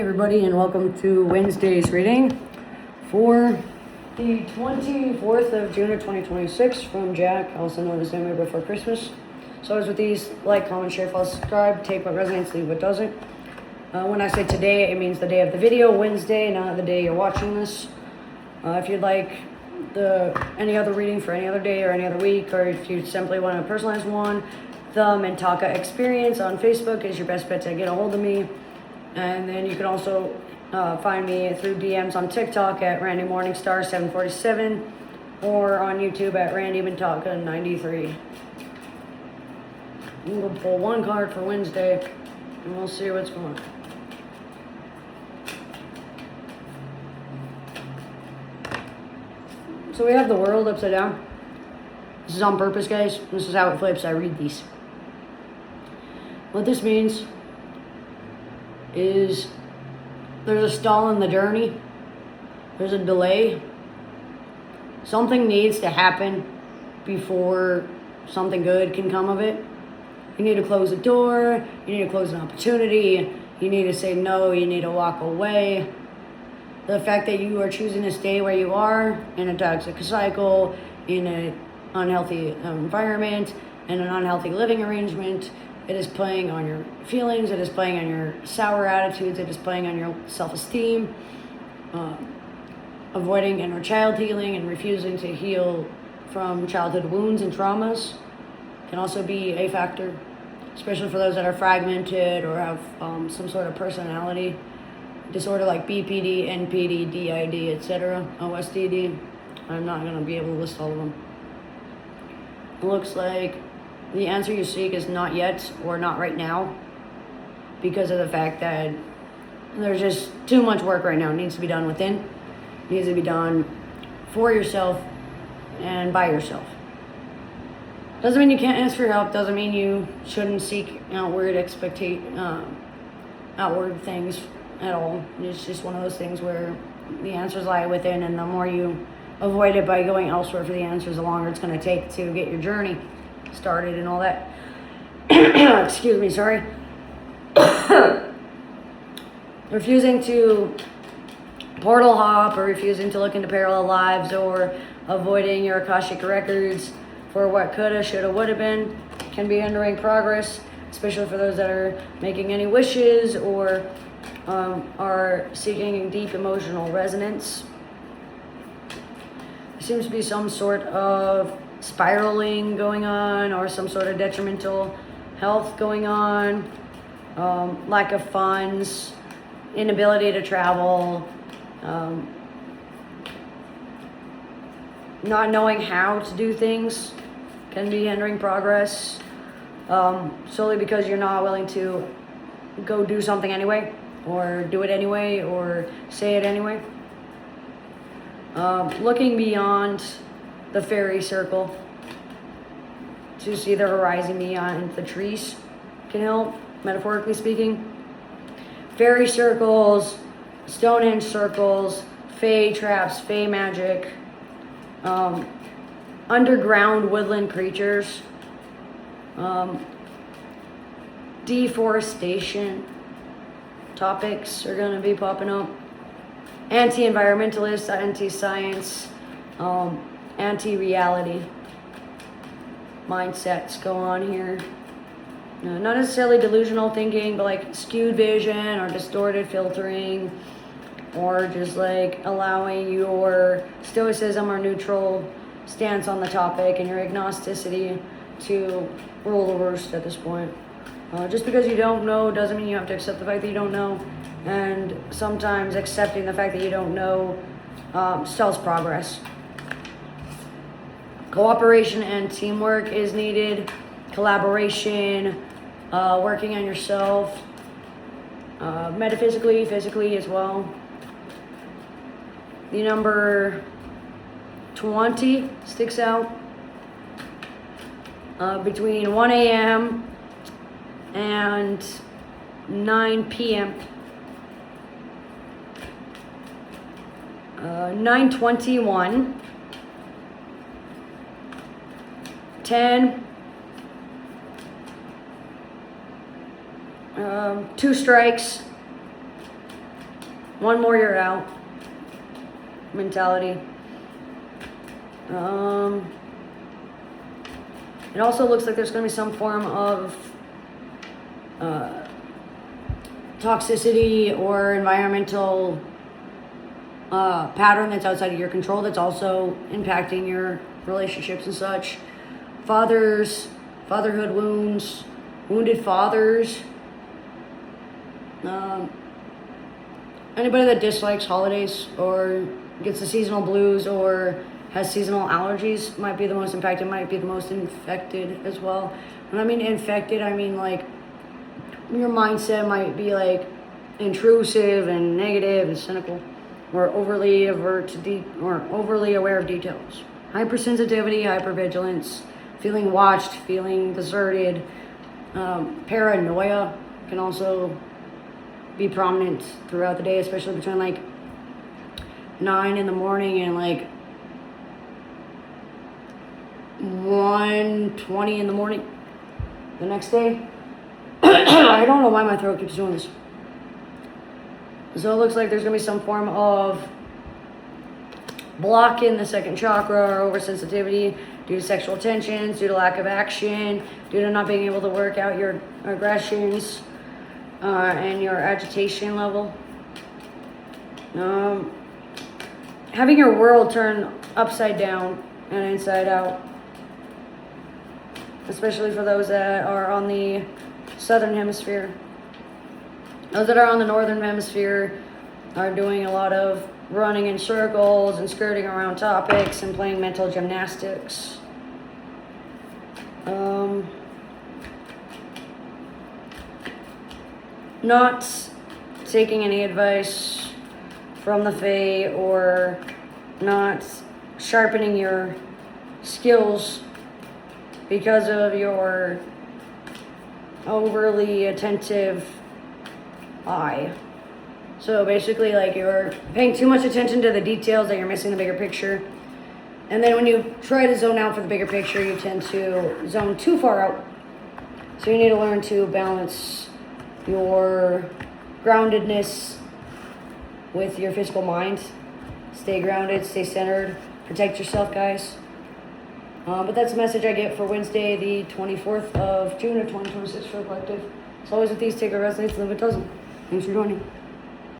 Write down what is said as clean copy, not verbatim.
Everybody, and welcome to Wednesday's reading for the 24th of June of 2026 from Jack, also known as Nightmare Before Christmas. So as with these, like, comment, share, follow, subscribe, take what resonates, leave what doesn't. When I say today, it means the day of the video, Wednesday, not the day you're watching this. If you'd like any other reading for any other day or any other week, or if you simply want a personalized one, the Mentaka Experience on Facebook is your best bet to get a hold of me. And then you can also find me through DMs on TikTok at Randy Morningstar 747 or on YouTube at Randy Mentaka 93. I'm going to pull one card for Wednesday and we'll see what's going on. So we have the world upside down. This is on purpose, guys. This is how it flips. I read these. What this means is there's a stall in the journey. There's a delay. Something needs to happen before something good can come of it. You need to close a door. You need to close an opportunity. You need to say no. You need to walk away. The fact that you are choosing to stay where you are in a toxic cycle, in an unhealthy environment, in an unhealthy living arrangement, it is playing on your feelings, it is playing on your sour attitudes, it is playing on your self-esteem, avoiding inner child healing and refusing to heal from childhood wounds and traumas can also be a factor, especially for those that are fragmented or have some sort of personality disorder like BPD, NPD, DID, etc., OSDD. I'm not going to be able to list all of them. It looks like the answer you seek is not yet or not right now because of the fact that there's just too much work right now. It needs to be done within. It needs to be done for yourself and by yourself. Doesn't mean you can't ask for help. Doesn't mean you shouldn't seek outward things at all. It's just one of those things where the answers lie within, and the more you avoid it by going elsewhere for the answers, the longer it's going to take to get your journey started and all that. Excuse me, sorry. Refusing to portal hop or refusing to look into parallel lives or avoiding your Akashic records for what coulda, shoulda, woulda been can be hindering progress, especially for those that are making any wishes or are seeking deep emotional resonance. There seems to be some sort of spiraling going on or some sort of detrimental health going on, lack of funds, inability to travel, not knowing how to do things can be hindering progress, solely because you're not willing to go do something anyway, or do it anyway, or say it anyway. Looking beyond the fairy circle to see the horizon beyond the trees can help, metaphorically speaking. Fairy circles, Stonehenge circles, fae traps, fae magic, underground woodland creatures, deforestation topics are going to be popping up. Anti-environmentalists, anti-science, anti-reality mindsets go on here. Not necessarily delusional thinking, but like skewed vision or distorted filtering, or just like allowing your stoicism or neutral stance on the topic and your agnosticity to rule the roost at this point. Just because you don't know doesn't mean you have to accept the fact that you don't know, and sometimes accepting the fact that you don't know stalls progress. Cooperation and teamwork is needed. Collaboration, working on yourself, metaphysically, physically as well. The number 20 sticks out. Between 1 a.m. and 9 p.m. 9:21, 10, 2 strikes, one more year out mentality. It also looks like there's going to be some form of toxicity or environmental pattern that's outside of your control that's also impacting your relationships and such. Fatherhood wounds, wounded fathers. Anybody that dislikes holidays or gets the seasonal blues or has seasonal allergies might be the most impacted, might be the most infected as well. When I mean infected, I mean like your mindset might be like intrusive and negative and cynical, or overly overly aware of details. Hypersensitivity, hypervigilance, feeling watched, feeling deserted. Paranoia can also be prominent throughout the day, especially between like 9 in the morning and like 1:20 in the morning the next day. I don't know why my throat keeps doing this. So it looks like there's going to be some form of block in the second chakra or oversensitivity due to sexual tensions, due to lack of action, due to not being able to work out your aggressions and your agitation level. Having your world turn upside down and inside out, especially for those that are on the southern hemisphere. Those that are on the northern hemisphere are doing a lot of running in circles and skirting around topics and playing mental gymnastics. Not taking any advice from the Fae or not sharpening your skills because of your overly attentive eye. So basically, like, you're paying too much attention to the details that you're missing the bigger picture. And then when you try to zone out for the bigger picture, you tend to zone too far out. So you need to learn to balance your groundedness with your physical mind. Stay grounded, stay centered, protect yourself, guys. But that's the message I get for Wednesday, the 24th of June of 2026 for the collective. As always with these, take a resonates, live it doesn't. Thanks for joining.